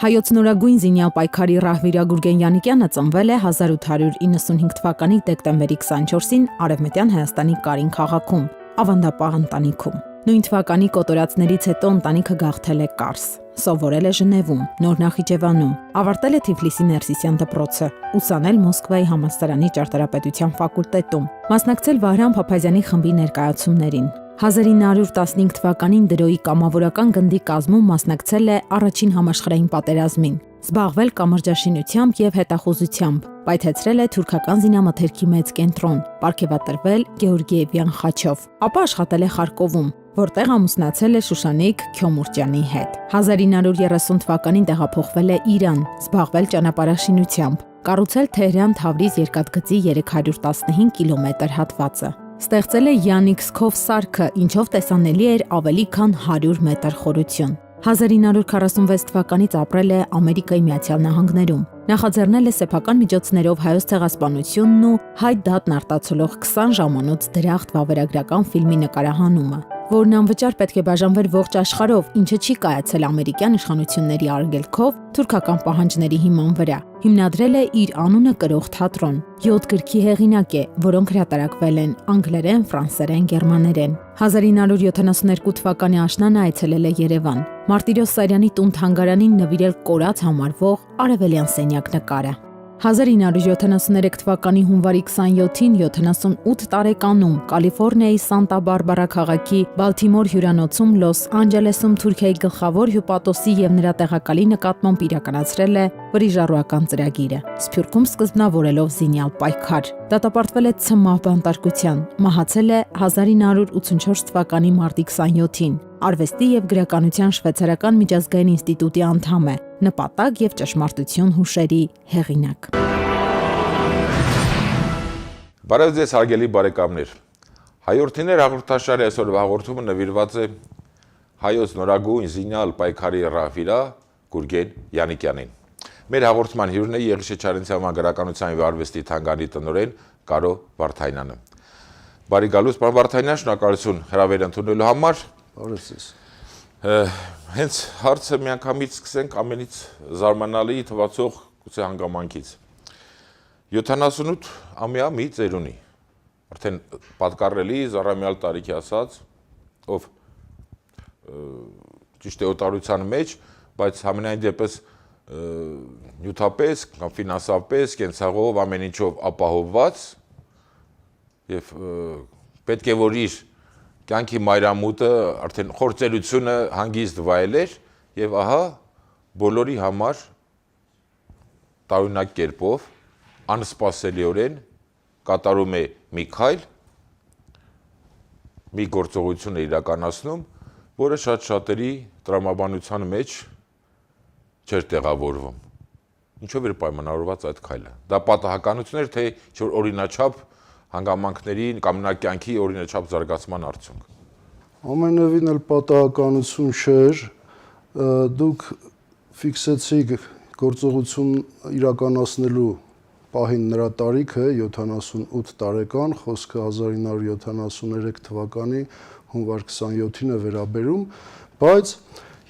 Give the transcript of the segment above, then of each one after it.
Հայոց նորագույն զինյալ պայքարի Ռահվիրա Գուրգեն Յանիկյանը ծնվել է 1895 թվականի դեկտեմբերի 24-ին Արևմտյան Հայաստանի Կարին քաղաքում, ավանդապահ ընտանիքում։ Նույն թվականի կոտորածներից հետո ընտանիքը գաղթել է Կարս, սովորել է Ժնևում, Նոր Նախիջևանում, ավարտել է Թիֆլիսի Ներսիսյան դպրոցը, ուսանել Մոսկվայի համալսարանի ճարտարապետության ֆակուլտետում, մասնակցել Վահրամ Փափազյանի խմբի ներկայացումներին։ 1915 թվականին դրոյի կամավորական գնդի կազմում մասնակցել է առաջին համաշխարհային պատերազմին, զբաղվել կամրջաշինությամբ եւ հետախուզությամբ, պայթեցրել է թուրքական զինամթերքի մեծ կենտրոն, պարգևատրվել Գեորգիևյան խաչով, ապա աշխատել է Խարկովում, որտեղ ամուսնացել է Շուշանիկ Քյոմուրճյանի հետ։ 1930 թվականին տեղափոխվել է Իրան, զբաղվել ճանապարհաշինությամբ, կառուցել Թեհրան-Թավրիզ երկաթգծի 315 կիլոմետր հատվածը։ Ստեղծել է Յանիքսքով սարքը, ինչով տեսանելի էր ավելի քան 100 մետր խորություն։ 1946 թվականից ապրել է Ամերիկայի Միացյալ Նահանգներում։ Նախաձեռնել է սեփական միջոցներով հայոց ցեղասպանությունն ու հայ դատն արտացոլող 20 ժամանոց դրախտ վավերագրական ֆիլմի նկարահանումը, որն անվճար պետք է բաժանվեր ողջ աշխարհով, ինչը չի կայացել ամերիկյան իշխանությունների արգելքով թուրքական պահանջների հիման վրա։ Հիմնադրել է իր անունը կրող թատրոն, 7 գրքի հեղինակ է, որոնք հրատարակվել են անգլերեն, ֆրանսերեն, գերմաներեն։ 1972 թվականի աշնանը այցելել է Երևան, Մարտիրոս Սարյանի տուն-թանգարանին նվիրել կորած համարվող արևելյան սենյակ նկարը։ 1973 թվականի հունվարի 27-ին 78 տարեկանում Կալիֆոռնիայի Սանտա Բարբարա քաղաքի Բալթիմոր հյուրանոցում Լոս Անջելեսում Թուրքիայի գլխավոր հյուպատոսի եւ նրա տեղակալի նկատմամբ իրականացրել է վրիժառուական ծրագիրը, Սփյուռքում սկզբնավորելով զինյալ պայքար։ Դատապարտվել է ցմահ բանտարկության, մահացել է 1984 թվականի մարտի 27-ին։ Արվեստի եւ գրականության շվեյցարական միջազգային ինստիտուտի անդամ է, նպատակ եւ ճշմարտություն հուշերի հեղինակ։ Բարև ձեզ հարգելի բարեկամներ։ Հայորդիներ հաղորդաշարի այսօրվա հաղորդումը նվիրված է հայոց նորագույն զինյալ պայքարի Ռահվիրա Գուրգեն Յանիկյանին։ Մեր հաղորդման հյուրն է Եղիշե Չարենցյան գրականության եւ արվեստի թանգարանի տնօրեն Կարո Վարդանյանը։ Բարի գալուս, պարոն Վարդանյան, շնորհակալություն հրավեր ընդունելու համար։ Օրեսես։ Հենց հարցը միանգամից սկսենք ամենից զարմանալի թվացող գուցե հանգամանքից։ 78-ամյա մի ծերունի, արդեն պատկառելի զառամյալ տարիքի ասած, ով ճիշտ է օտարության մեջ, բայց համենայն դեպս նյութապես կամ ֆինանսապես, կենցաղով ամեն ինչով ապահովված եւ պետք է որ իր կյանքի մայրամուտը արդեն խորցելությունը հանգիստ վայելեր եւ ահա բոլորի համար տարօրինակ կերպով անսպասելիորեն կատարում է մի քայլ, մի գործողություն է իրականացնում, որը շատ-շատերի տրամաբանության մեջ չէր տեղավորվում։ Ինչով էր պայմանավորված այդ քայլը։ Դա պատահականություն էր, թե ինչ-որ օրինաչափ հանգամանքների կամ նա կյանքի օրինաչափ զարգացման արդյունք։ Ամենևին էլ պատահականություն չէր, դուք ֆիքսեցիք գործողություն իրականացնելու պահին նրա տարիքը 78 տարեկան, խոսքը 1973 թվականի հունվար 27-ին է վերաբերում, բայց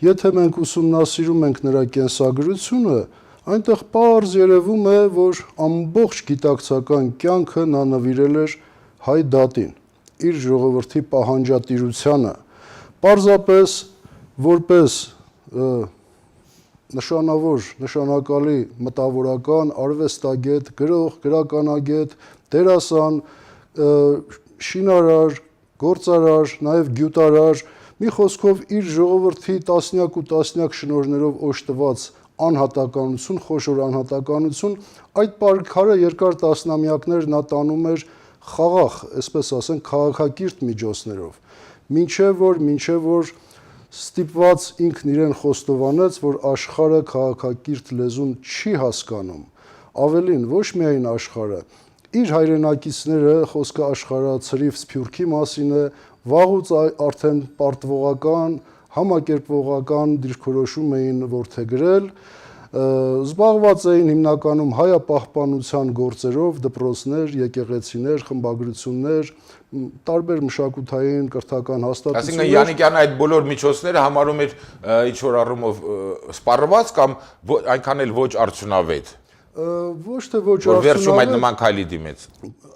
եթե մենք ուսումնասիրում ենք նրա կենսագրությունը, այնտեղ պարզ երևում է, որ ամբողջ գիտակցական կյանքը նա նվիրել էր հայ դատին, իր ժողովրդի պահանջատիրությանը, պարզապես որպես նշանակալի մտավորական, արվեստագետ, գրող, գրականագետ, դերասան, շինարար, գործարար, նաև գյուտարար, մի խոսքով իր ժողովրդի տասնյակ ու տասնյակ շնորհներով օժտված անհատականություն, խոշոր անհատականություն, այդ պայքարը երկար տասնամյակներ նա տանում էր խաղաղ, այսպես ասենք, քաղաքակիրթ միջոցներով, մինչև որ ստիպված ինքն իրեն խոստովանեց, որ աշխարհը քաղաքակիրթ լեզուն չի հասկանում, ավելին ոչ միայն աշխարհը, իր հայրենակիցները, խոսքը աշխարհացրիվ Սփյուռքի մասին է, վաղուց արդեն պարտվողական, համակերպողական դիրքորոշում էին որդեգրել, զբաղված էին հիմնականում հայապահպանության գործերով, դպրոցներ, եկեղեցիներ, խմբագրություններ, տարբեր մշակութային կրթական հաստատություններ։ Այսինքն Յանիկյանը այդ բոլոր միջոցները համարում էր ինչ որ առումով սպառված կամ այնքան էլ ոչ արդյունավետ։ Ոչ թե ոչ Որ վերջում այդ արդյունավետ, նման քայլի դիմեց։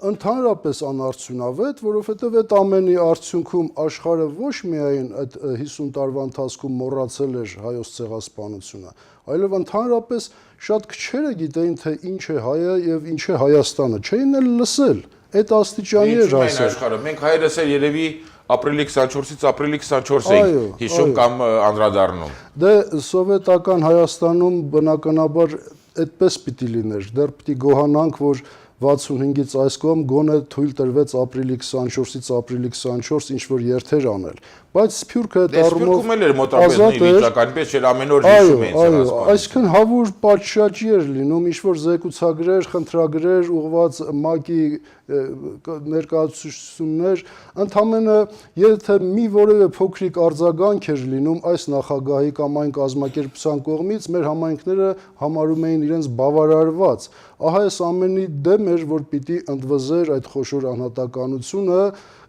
Ընդհանրապես անարդյունավետ, որովհետև այդ ամենի արդյունքում աշխարհը ոչ միայն այդ 50 տարվա ընթացքում մոռացել էր հայոց ցեղասպանությունը, այլև ընդհանրապես շատ քչերը գիտեին, թե ինչ է հայը եւ ինչ է Հայաստանը, չէին էլ լսել։ Այդ աստիճանի էր ասել։ Աշխարհը մենք հայերս էլ երևի ապրիլի 24-ից ապրիլի 24 ենք հիշում կամ անդրադառնում։ Դե սովետական Հայաստանում բնականաբար այդպես պիտի լիներ, դեռ պիտի գոհանանք, որ 65-ից այս կողմ գոնե թույլ տրվեց ապրիլի 24-ից ապրիլի 24 ինչ որ երթեր անել, բայց Սփյուռքը այդ առումով Սփյուռքում էլ էր մոտավորապես նույն վիճակը, այնպես չէր ամեն օր հիշում էին ցեղասպանությունը։ Այսինքն հավուր պատշաճի էր լինում, ինչ որ զեկուցագրեր, խնդրագրեր ուղված ՄԱԿ-ի ներկայացուցիչներ, ընդամենը եթե մի որևէ փոքրիկ արձագանք էր լինում այս նախագահի կամ այն կազմակերպության կողմից, մեր համայնքները համարում էին իրենց բավարարված։ Ահա այս ամենի դեմ էր, որ պիտի ընդվզեր այդ խոշոր անհատականությունը,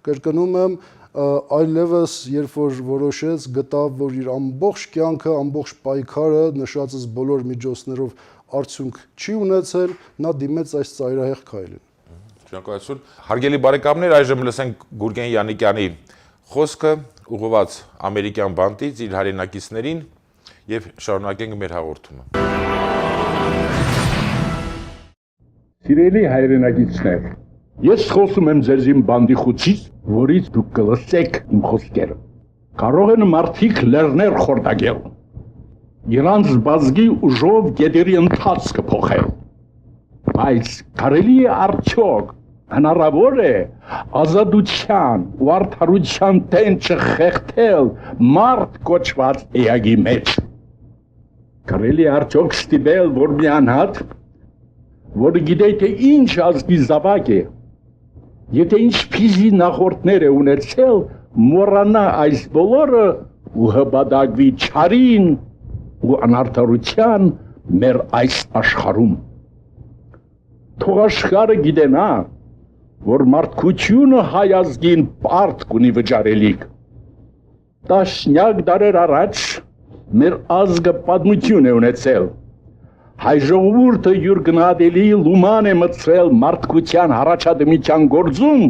կրկնում եմ, այլևս երբ որ որոշեց, գտավ, որ իր ամբողջ կյանքը, ամբողջ պայքարը նշածս բոլոր միջոցներով արդյունք չի ունեցել, նա դիմեց այս ծայրահեղ քայլին։ Շնորհակալություն։ Հարգելի բարեկամներ, այժմ լսենք Գուրգեն Յանիկյանի խոսքը ուղղված ամերիկյան բանտից իր հայրենակիցներին եւ շարունակենք մեր հաղորդումը։ Սիրելի հայրենակիցներ, ես խոսում եմ ձեզ իմ բանդի խուցից, որից դուք կլսեք իմ խոսքերը։ Կարող են մարդիկ լեռներ խորտակել, իրանց բազգի ուժով գետերի ընթացքը փոխել, բայց կարելի է արդյոք հնարավոր է ազատության ու արդարության տենչը խեղդել մարդ կոչված էակի մեջ։ Կարելի է արդյոք ստիպել, որ մի անհատ, որը գիտե թե ինչ ազգի զավակ է, եթե ինչպիսի նախորդներ է ունեցել, մոռանա այս բոլորը ու հպատակվի չարին ու անարդարության մեր այս աշխարհում։ Թող աշխարհը գիտենա, որ մարդկությունը հայ ազգին պարտք ունի վճարելիք։ Տասնյակ դարեր առաջ մեր ազգը պատմություն է ունեցել։ Հայ ժողովուրդը յուր գնահատելի լուման է մտցրել մարդկության առաջադիմության գործում,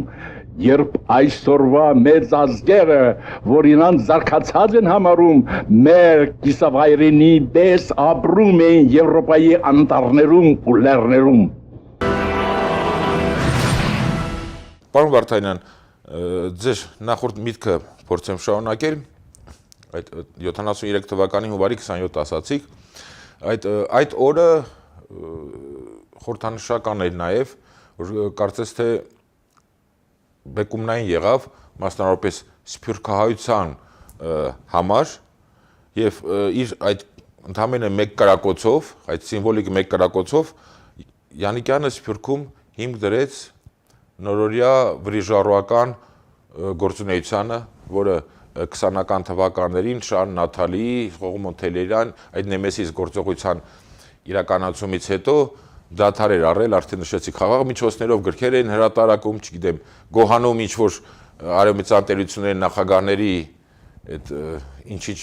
երբ այսօրվա մեծ ազգերը, որ իրանց զարգացած են համարում, մեր կիսավայրենի պես ապրում են Եվրոպայի անտառներում ու լեռներում։ Պարոն Վարդանյան, ձեր նախորդ միտքը փորձեմ շարունակել, այդ 73 թվականի հունվարի 27 ասացիք, այդ օրը խորհրդանշական էր նաև, որ կարծես թե բեկումնային եղավ մասնավորապես սփյուռքահայության համար եւ իր այդ ընդամենը մեկ կրակոցով, այդ սիմվոլիկ մեկ կրակոցով Յանիկյանը Սփյուռքում հիմք դրեց նորորյա վրիժառուական գործունեությանը, որը 20-ական թվականներին Շան Նաթալիի, Խողոմոն Թելերյան այդ նեմեսիս գործողության իրականացումից հետո դադար էր առել, արդեն նշեցի, խաղաղ միջոցներով գրքեր են հրատարակում, չգիտեմ, գոհանում ինչ որ արևմտյան տերությունների նախագահների այդ ինչ-ինչ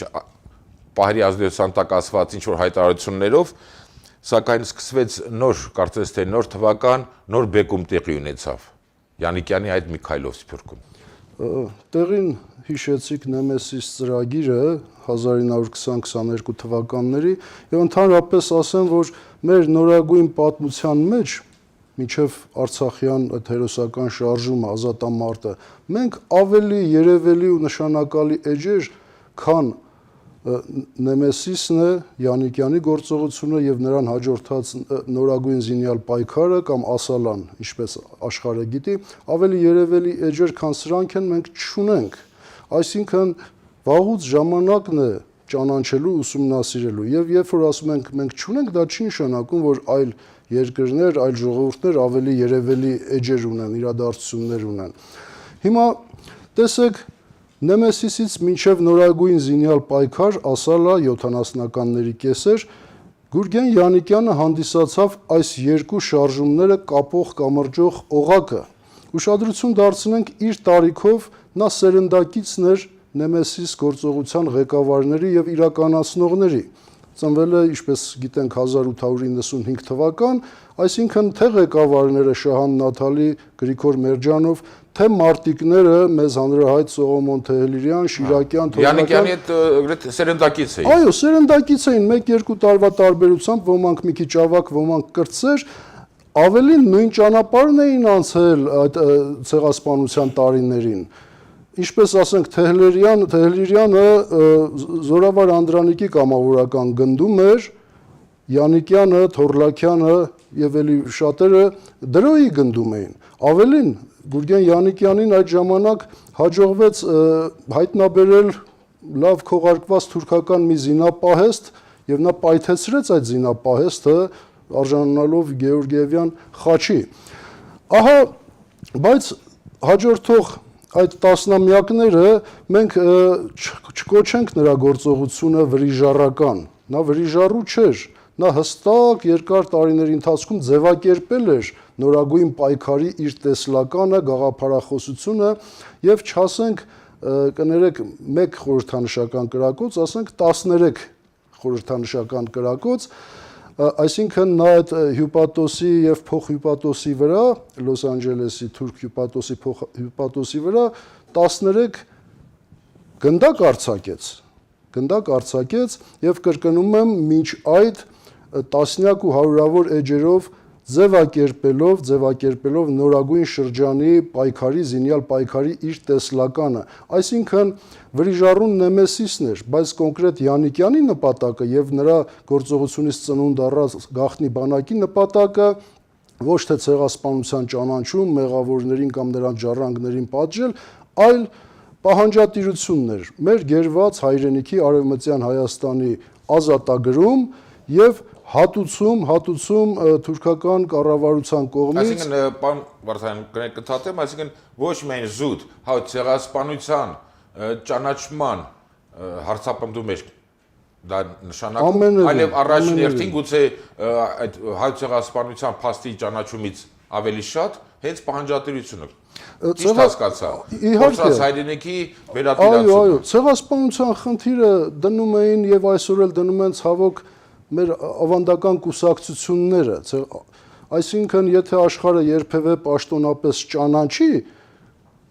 պահերի ազդեցության տակ ասված ինչ որ հայտարարություններով, սակայն սկսվեց նոր, կարծես թե նոր թվական, նոր բեկում տեղի ունեցավ Յանիկյանի այդ մի քայլով Սփյուռքում։ Տեղին հիշեցիք Նեմեսիս ծրագիրը 1920-22 թվականների եւ ընդհանրապես ասեմ, որ մեր նորագույն պատմության մեջ մինչև Արցախյան այդ հերոսական շարժումը, ազատամարտը, մենք ավելի երևելի ու նշանակալի էջեր, քան Նեմեսիսն է, Յանիկյանի գործողությունը եւ նրան հաջորդած նորագույն զինյալ պայքարը կամ Ասալան, ինչպես աշխարհը գիտի, ավելի երևելի էջեր, քան սրանք են, մենք չունենք։ Այսինքն վաղուց ժամանակն է ճանաչելու, ուսումնասիրելու եւ երբ որ ասում ենք մենք չունենք, դա չի նշանակում, որ այլ երկրներ, այլ ժողովուրդներ ավելի երևելի էջեր ունեն, իրադարձություններ ունեն։ Հիմա տեսեք Նեմեսիսից մինչև նորագույն զինյալ պայքար, ասալա 70-ականների կեսեր, Գուրգեն Յանիկյանը հանդիսացավ այս երկու շարժումները կապող կամրջող օղակը։ Ուշադրություն դարձնենք իր տարիքով նա սերնդակիցն էր Նեմեսիս գործողության ղեկավարների եւ իրականացնողների։ Ծնվել է, ինչպես գիտենք, 1895 թվական, այսինքն թե ղեկավարները Շահան Նաթալի, Գրիգոր Մերջանով, թե մարտիկները մեզ հանրահայտ Սողոմոն Թեհլիրյան, Շիրակյան, Յանիկյանի հետ սերնդակից էին։ Այո, սերնդակից էին 1-2 տարվա տարբերությամբ, ոմանք մի քիչ ավակ, ոմանք կրտսեր, ավելին նույն ճանապարհն էին անցել այդ ցեղասպանության տարիներին։ Ինչպես ասենք, Թեհլիրյանը Զորավար Անդրանիկի կամավորական գնդում էր, Յանիկյանը, Թորլակյանը եւ էլի շատերը դրոյի գնդում էին։ Ավելին, Գուրգեն Յանիկյանին այդ ժամանակ հաջողվեց հայտնաբերել լավ քողարկված թուրքական մի զինապահեստ եւ նա պայթեցրեց այդ զինապահեստը արժանանալով Գեորգիևյան խաչի։ Ահա, բայց հաջորդող այդ տասնամյակները մենք չկոչենք նրա գործողությունը վրիժառական, նա վրիժառու չէր, նա հստակ երկար տարիների ընթացքում ձևակերպել էր նորագույն պայքարի իր տեսլականը, գաղափարախոսությունը եւ չասենք կներեք 1 խորհրդանշական կրակոց, ասենք 13 խորհրդանշական կրակոց, այսինքն նա այդ հյուպատոսի եւ փոխհյուպատոսի վրա, Լոս Անջելեսի թուրք հյուպատոսի փոխհյուպատոսի վրա 13 գնդակ արձակեց եւ կրկնում եմ մինչ այդ տասնյակ ու հարյուրավոր էջերով ձևակերպելով նորագույն շրջանի պայքարի, զինյալ պայքարի իր տեսլականը, այսինքն վրիժառուն Նեմեսիսն էր, բայց կոնկրետ Յանիկյանի նպատակը եւ նրա գործողությունից ծնունդ առած գաղտնի բանակի նպատակը ոչ թե ցեղասպանության ճանաչում, մեղավորներին կամ նրանց ժառանգներին պատժել, այլ պահանջատիրությունն էր մեր գերված հայրենիքի արևմտյան Հայաստանի ազատագրում եւ հատուցում թուրքական կառավարության կողմից։ Այսինքն, պարոն Վարդանյան, կընդհատեմ, այսինքն ոչ միայն զուտ, հայ ցեղասպանության ճանաչման հարցապնդում էր դա նշանակում, այլև առաջին հերթին գուցե այդ հայ ցեղասպանության փաստի ճանաչումից ավելի շատ հենց պահանջատիրությունը։ Ճիշտ հասկացա։ Իհարկե, հայրենիքի վերատիրացումը։ Այո, ցեղասպանության խնդիրը դնում էին եւ այսօր էլ դնում են ցավոք մեր ավանդական կուսակցությունները, այսինքն եթե աշխարհը երբևէ պաշտոնապես ճանաչի,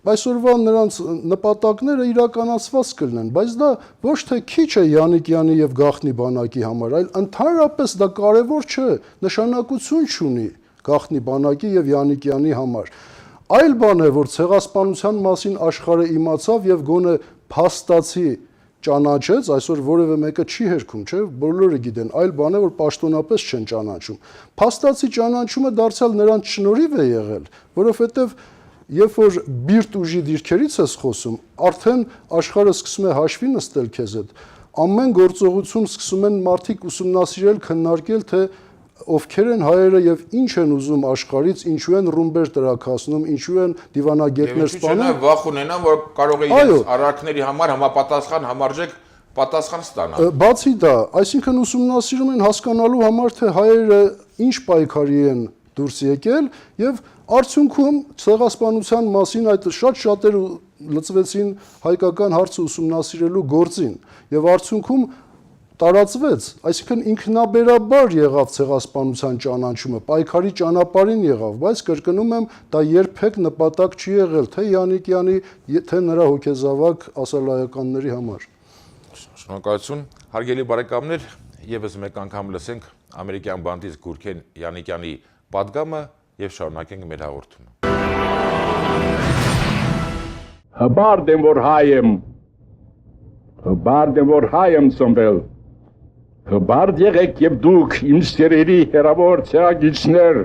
այսօրվա նրանց նպատակները իրականացված կլինեն, բայց դա ոչ թե քիչ է Յանիկյանի եւ գաղտնի բանակի համար, այլ ընդհանրապես դա կարեւոր չէ, նշանակություն չունի գաղտնի բանակի եւ Յանիկյանի համար։ Այլ բան է, որ ցեղասպանության մասին աշխարհը իմացավ եւ գոնե փաստացի ճանաչեց, այսօր որևէ մեկը չի հերքում, չէ՞, բոլորը գիտեն, այլ բան է, որ պաշտոնապես չեն ճանաչում։ Փաստացի ճանաչումը դարձյալ նրանց շնորհիվ է եղել, որովհետեւ երբ որ բիրտ ուժի դիրքերից ես խոսում, արդեն աշխարհը սկսում է հաշվի նստել քեզ հետ։ Ամեն գործողություն սկսում են մարդիկ ուսումնասիրել, քննարկել, թե ովքեր են հայերը եւ ինչ են ուզում աշխարհից, ինչու են ռումբեր տրաքացնում, ինչու են դիվանագետներ սպանում։ Վախ ունենան, որ կարող է իրենց արարքների համար համապատասխան համարժեք պատասխան ստանալ։ Բացի դա, այսինքն ուսումնասիրում են հասկանալու համար, թե հայերը ինչ պայքարի են դուրս եկել եւ արդյունքում ցեղասպանության մասին այդ շատերը լծվեցին հայկական հարցը ուսումնասիրելու գործին եւ արդյունքում տարածվեց, այսինքն ինքնաբերաբար եղավ ցեղասպանության ճանաչումը, պայքարի ճանապարհին եղավ, բայց կրկնում եմ, դա երբեք նպատակ չի եղել թե Յանիկյանի, թե նրա հոգեզավակ ասալայականների համար։ Շնորհակալություն, հարգելի բարեկամներ, եւս մեկ անգամ լսենք ամերիկյան բանտից Գուրգեն Յանիկյանի պատգամը եւ շարունակենք մեր հաղորդումը։ Հբարդ եմ, որ հայ եմ ծնվել։ Հբարդ եղեք եւ դուք իմ սերերի հերավոր ցեղագիցներ,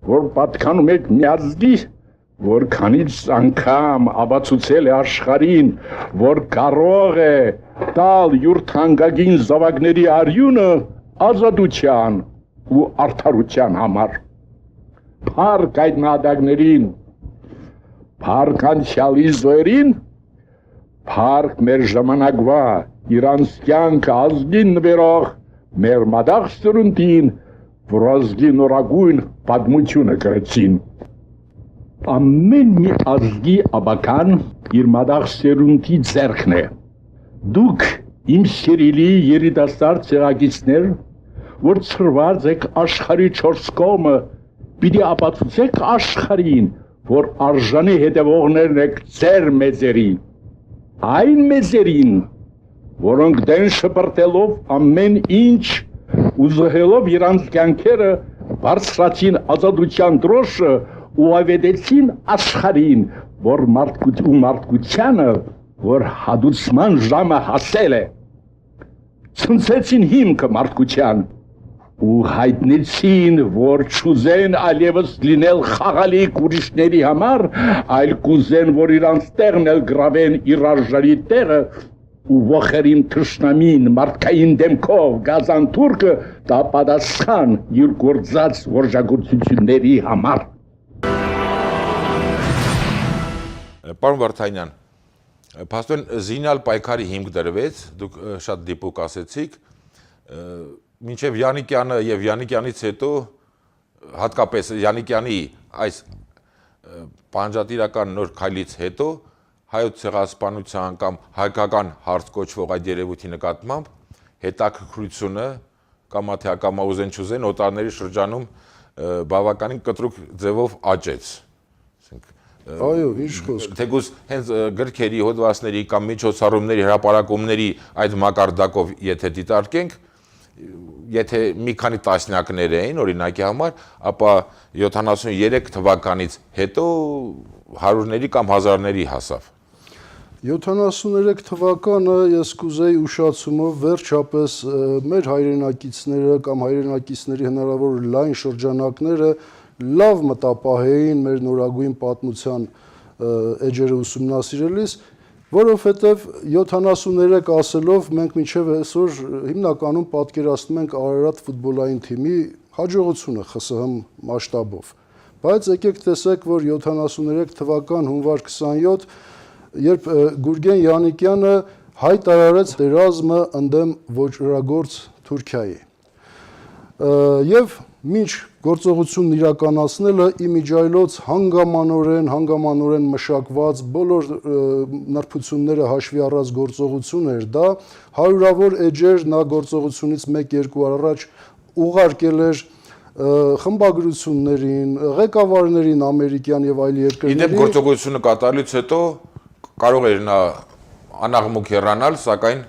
որ պատկանում եք մի ազգի, որ քանից անգամ ապացուցել է աշխարհին, որ կարող է տալ յուր թանկագին զավակների արյունը ազատության ու արդարության համար։ Փառք այդ նահատակներին, փառք անցյալի զոհերին, փառք մեր ժամանակվա իրանց կյանքը ազգին նվերող մեր մադաղ սերունդին, որ ազգի նորագույն պատմությունը գրեցին։ Ամեն մի ազգի աբական իր մադաղ սերունդի ձեռքն է։ Դուք իմ սիրելի երիտասարդ ցեղակիցներ, որ ծրված եք աշխարհի 4 կողմը, պիտի ապացուցեք աշխարհին, որ արժանի հետևողներն եք ձեր մեծերի, այն մեծերին, որոնք դեն շպրտելով ամեն ինչ ու զոհելով իրանց կյանքերը բարձրացին ազատության դրոշը ու ավետեցին աշխարհին, որ մարդկությանը, որ հադուցման ժամը հասել է, ցնցեցին հիմքը մարդկության ու հայտնեցին, որ չուզեն այլևս լինել խաղալիք ուրիշների համար, այլ կուզեն, որ իրանց տեղն էլ գրավեն իր արժանի տեղը ու ողերին թշնամին մարդկային դեմքով գազան թուրքը դա պատասխան իր գործած որժագործությունների համար։ Պարոն Վարդանյան, փաստորեն զինյալ պայքարի հիմք դրվեց, դուք շատ դիպուկ ասեցիք, մինչև Յանիկյանը եւ Յանիկյանից հետո հատկապես Յանիկյանի այս պանջատիրական նոր քայլից հետո հայոց ցեղասպանության կամ հայկական հարց կոչվող այդ երևույթի նկատմամբ հետաքրքրությունը կամ թե ակամա ուզեն չուզեն օտարների շրջանում բավականին կտրուկ ձևով աճեց։ Այո, ինչ խոսք։ Թեկուզ հենց գրքերի, հոդվածների կամ միջոցառումների, հրապարակումների այդ մակարդակով եթե դիտարկենք, եթե մի քանի տասնյակներ էին օրինակի համար, ապա 73 թվականից հետո հարյուրների կամ հազարների հասավ։ 73 թվականը ես կուզեի ուշացումով վերջապես մեր հայրենակիցները կամ հայրենակիցների հնարավոր լայն շրջանակները լավ մտապահեին մեր նորագույն պատմության էջերը ուսումնասիրելիս, որովհետև 73 ասելով մենք մինչև այսօր հիմնականում պատկերացնում ենք Արարատ ֆուտբոլային թիմի հաջողությունը ԽՍՀՄ մասշտաբով։ Բայց եկեք տեսեք, որ 73 թվական հունվար 27, երբ Գուրգեն Յանիկյանը հայտարարեց դերազմը ընդդեմ ոճրագործ Թուրքիայի։ Եվ մինչ գործողությունն իրականացնելը իմիջայլոց հանգամանորեն մշակված բոլոր նրբությունները հաշվի առած գործողություն էր դա, հարյուրավոր էջեր նա գործողությունից 1-2 առաջ ուղարկել էր խմբագրություններին, ղեկավարներին ամերիկյան եւ այլ երկրների։ Իդեպ գործողությունը կատարելուց հետո կարող էր նա անաղմուկ հեռանալ, սակայն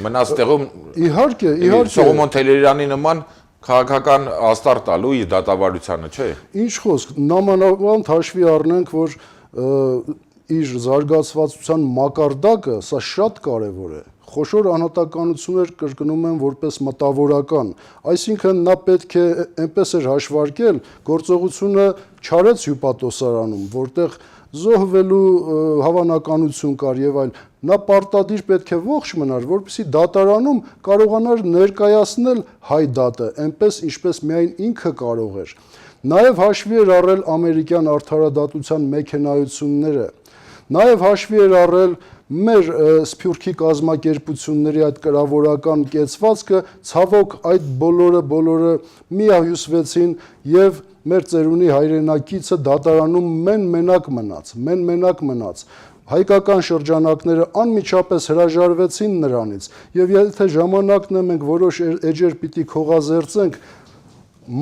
մնաց տեղում Իհարկե, Սողոմոն Թելերյանի նման քաղաքական աստար տալու իր դատավարությանը, չէ։ Ինչ խոսք, նամանավանդ հաշվի առնենք, որ իր զարգացվածության մակարդակը սա շատ կարևոր է։ Խոշոր անհատականություններ կրկնում են որպես մտավորական, այսինքն նա պետք է այնպես էր հաշվարկել, գործողությունը չարեց հյուպատոսարանում, որտեղ զոհվելու հավանականություն կար եւ այլ, նա պարտադիր պետք է ողջ մնար, որպեսզի դատարանում կարողանար ներկայացնել հայ դատը, այնպես ինչպես միայն ինքը կարող էր։ Նաեւ հաշվի էր առել ամերիկյան արդարադատության մեքենայությունները, նաեւ հաշվի էր առել մեր սփյուռքի կազմակերպությունների այդ կրավորական կեցվածքը, ցավոք այդ բոլորը միահյուսվեցին եւ մեր ծերունի հայրենակիցը դատարանում մենակ մնաց։ Հայկական շրջանակները անմիջապես հրաժարվեցին նրանից եւ եթե ժամանակն է մենք որոշ էջեր պիտի քողազերծենք,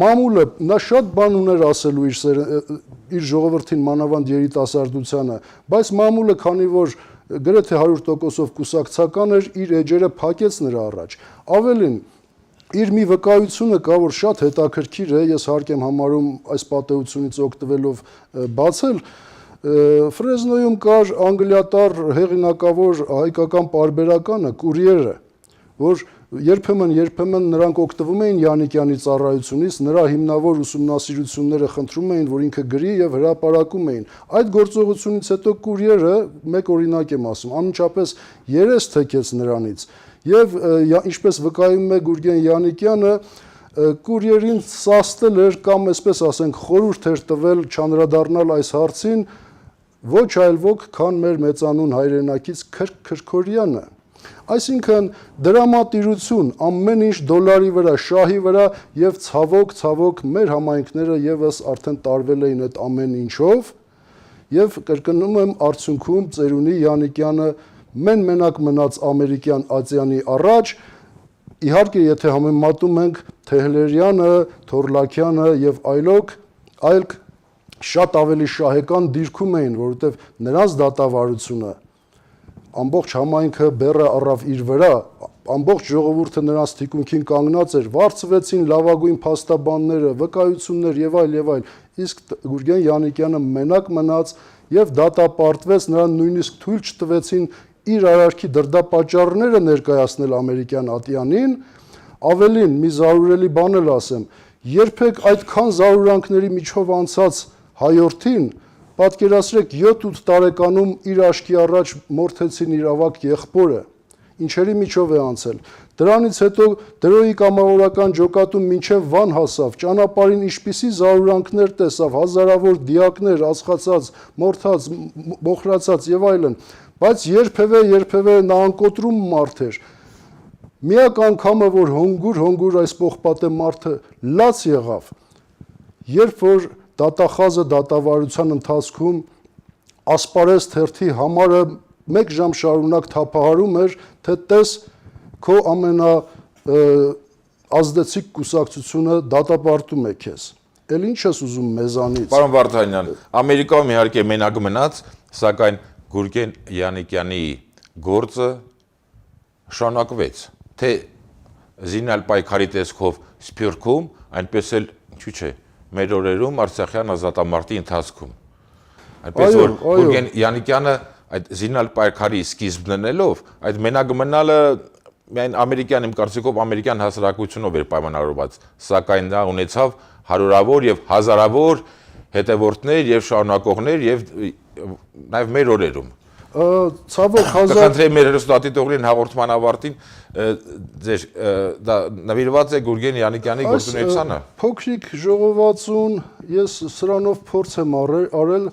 մամուլը նա շատ բան ուներ ասելու իր ժողովրդին մանավանդ երիտասարդությանը, բայց մամուլը քանի որ գրեթե 100%-ով կուսակցական էր, իր էջերը փակեց նրա առաջ։ Ավելին իր մի վկայությունը կա, որ շատ հետաքրքիր է, ես հարկ եմ համարում այս պատեհությունից օգտվելով բացել, Ֆրեզնոյում կար անգլիատար հեղինակավոր հայկական պարբերականը Կուրիերը, որ երբեմն նրանք օգտվում էին Յանիկյանի ծառայությունից, նրա հիմնավոր ուսումնասիրությունները խնդրում էին, որ ինքը գրի եւ հրապարակում էին։ Այդ գործողությունից հետո Կուրիերը, մեկ օրինակ եմ ասում, անմիջապես երես թեքեց նրանից եւ ինչպես վկայում է Գուրգեն Յանիկյանը, Կուրիերին սաստել էր կամ այսպես ասենք խորհուրդ էր տվել չանդրադառնալ այս հարցին ոչ այլ ոք, քան մեր մեծանուն հայրենակից Քրքորյանը։ Այսինքն դրամատիրություն ամեն ինչ դոլարի վրա, շահի վրա եւ ցավոք մեր համայնքները եւս արդեն տարվել էին այդ ամեն ինչով եւ կրկնում եմ արդյունքում ծերունի Յանիկյանը մենակ մնաց ամերիկյան Ացիանի առաջ իհարկե եթե համեմատում ենք Թեհլերյանը, Թորլաքյանը եւ այլ շատ ավելի շահեկան դիրքում էին, որովհետեւ նրանց դատավարությունը ամբողջ համայնքը բեռը առավ իր վրա, ամբողջ ժողովուրդը նրանց թիկունքին կանգնած էր, վարձվեցին լավագույն փաստաբանները, վկայություններ եւ այլ, իսկ Գուրգեն Յանիկյանը մենակ մնաց եւ դատապարտվեց, նրան նույնիսկ թույլ չտվեցին իր արարքի դրդապատճառները ներկայացնել ամերիկյան ատյանին, ավելին մի զարուրելի բան էլ ասեմ, երբեք այդքան զարուրանքների միջով անցած հայորդին պատկերացրեք 7-8 տարեկանում իր աչքի առաջ մորթեցին իր ավակ եղբորը, ինչերի միջով է անցել։ Դրանից հետո դրոյի կամավորական ջոկատում մինչև Վան հասավ, ճանապարհին ինչպիսի զարուրանքներ տեսավ, հազարավոր դիակներ, ածխացած, մորթած, մոխրացած եւ այլն, բայց երբևէ նա անկոտրում մարդ էր։ Միակ անգամը, որ հոնգուր այս պողպատե մարդը լաց եղավ, երբ որ դատախազը դատավարության ընթացքում ասպարեզ թերթի համարը 1 ժամ շարունակ թափահարում էր, թե տես քո ազդեցիկ կուսակցությունը դատապարտում է քեզ։ Էլ ինչ ես ուզում մեզանից։ Պարոն Վարդանյան, Ամերիկայում իհարկե մենակ մնաց, սակայն Գուրգեն Յանիկյանի գործը շարունակվեց, թե զինալ պայքարի տեսքով Սփյուռքում, այնպես էլ ինչու՞ չէ մեր օրերում Արցախյան ազատամարտի ընթացքում։ Այնպես որ Գուրգեն Յանիկյանը այդ զինալ պայքարի սկիզբն դնելով, այդ մենակ մնալը միայն ամերիկյան իմ կարծիքով ամերիկյան հասարակությունով էր պայմանավորված, սակայն նա ունեցավ հարյուրավոր եւ հազարավոր հետևորդներ եւ շարունակողներ եւ նաեւ մեր օրերում։ Ցավոք Կխնդրեի մեր հեռուստադիտողներին հաղորդման ավարտին ձեր դա նվիրված է Գուրգեն Յանիկյանի գործունեությանը։ Փոքրիկ ժողովածուն ես սրանով փորձ եմ արել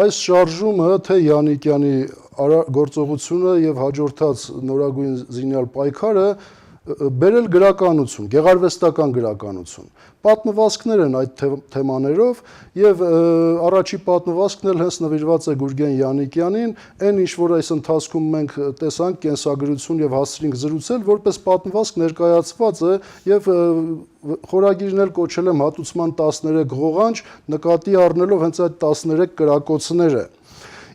այս շարժումը թե Յանիկյանի գործողությունը եւ հաջորդած նորագույն զինյալ պայքարը բերել գրականություն, գեղարվեստական գրականություն։ Պատմվածքներ են այդ թեմաներով եւ առաջի պատմվածքն էլ հենց նվիրված է Գուրգեն Յանիկյանին, այն ինչ որ այս ընթացքում մենք տեսանք կենսագրություն եւ հասցրինք զրուցել, որպես պատմվածք ներկայացված է եւ խորագիրն էլ կոչել եմ հատուցման 13 ղողանջ, նկատի առնելով հենց այդ 13 կրակոցները։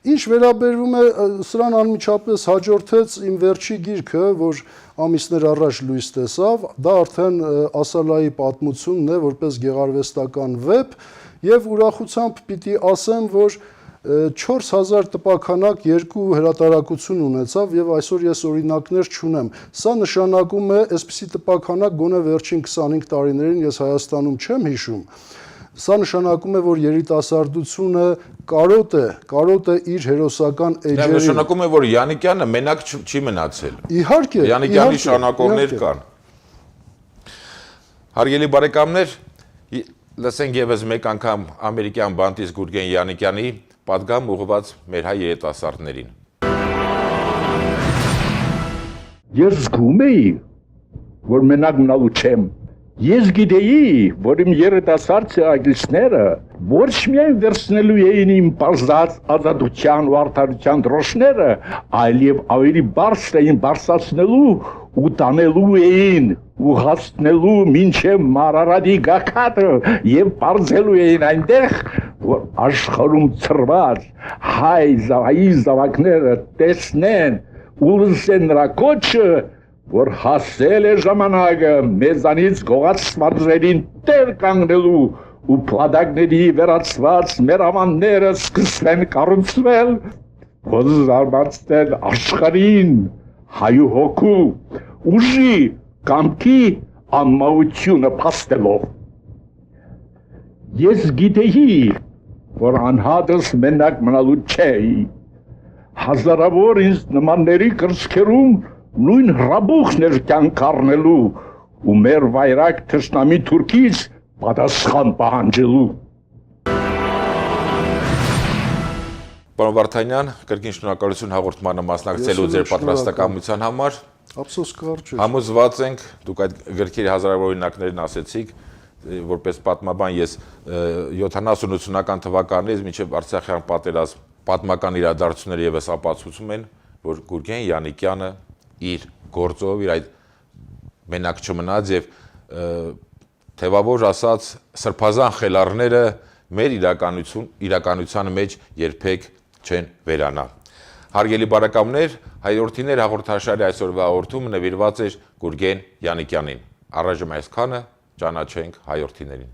Ինչ վերաբերվում է սրան անմիջապես հաջորդեց իմ վերջի գիրքը, որ ամիսներ առաջ լույս տեսավ, դա արդեն Ասալայի պատմությունն է, որպես գեղարվեստական վեպ, եւ ուրախությամբ պիտի ասեմ, որ 4000 տպաքանակ 2 հրատարակություն ունեցավ եւ այսօր ես օրինակներ չունեմ։ Սա նշանակում է, այսպիսի տպաքանակ գոնե վերջին 25 տարիներին ես Հայաստանում չեմ հիշում։ Սա նշանակում է, որ երիտասարդությունը կարոտ է իր հերոսական էջերին։ Դա նշանակում է, որ Յանիկյանը մենակ չի մնացել։ Իհարկե, Յանիկյանի շարունակողներ կան։ Հարգելի բարեկամներ, լսենք եւս մեկ անգամ ամերիկյան բանտիստ Գուրգեն Յանիկյանի պատգամ ուղղված մեր հայ երիտասարդներին։ Ես զգում էի, որ մենակ մնալու չեմ։ Ես գիտեի, որ իմ երիտասարդ ցեղագիծները ոչ միայն վերցնելու էին իմ բարձած ազատության ու արդարության դրոշները, այլև ավելի բարձր էին բարձրացնելու ու տանելու էին ու հասնելու մինչև Մարարադի գագաթը եւ բարձելու էին այնտեղ, որ աշխարհում ծրված հայ զավակները տեսնեն ու լսեն նրա կոչը, որ հասել է ժամանակը մեզանից գողացվածներին տեր կանգնելու ու փլադակների վերածված մեր ամանները սկսեն կառուցվել, որ զարմացնել աշխարհին հայու հոգու ուժի կամքի անմահությունը փաստելով։ Ես գիտեի, որ անհատս մենակ մնալու չէի, հազարավոր ինձ նմանների կրծքերում նույն հրաբուխն էր կյանք առնելու ու մեր վայրակ թշնամի թուրքից պատասխան պահանջելու։ Պարոն Վարդանյան, կրկին շնորհակալություն հաղորդմանը մասնակցելու ձեր պատրաստակամության համար։ Ափսոս կար չէ։ Համոզված ենք, դուք այդ գրքերի հազարավոր օրինակներն ասեցիք, որպես պատմաբան ես 70-80-ական թվականներից մինչև Արցախյան պատերազմ պատմական իրադարձությունները եւս ապացուցում են, որ Գուրգեն Յանիկյանը իր գործով, իր այդ մենակ չմնաց եւ թեւավոր ասած սրբազան խելառները մեր իրականության մեջ երբեք չեն վերանա։ Հարգելի բարեկամներ, հայրորդիներ հաղորդաշարի այսօրվա հաղորդումը նվիրված էր Գուրգեն Յանիկյանին։ Առայժմ այսքանը, ճանաչենք հայրորդիներին։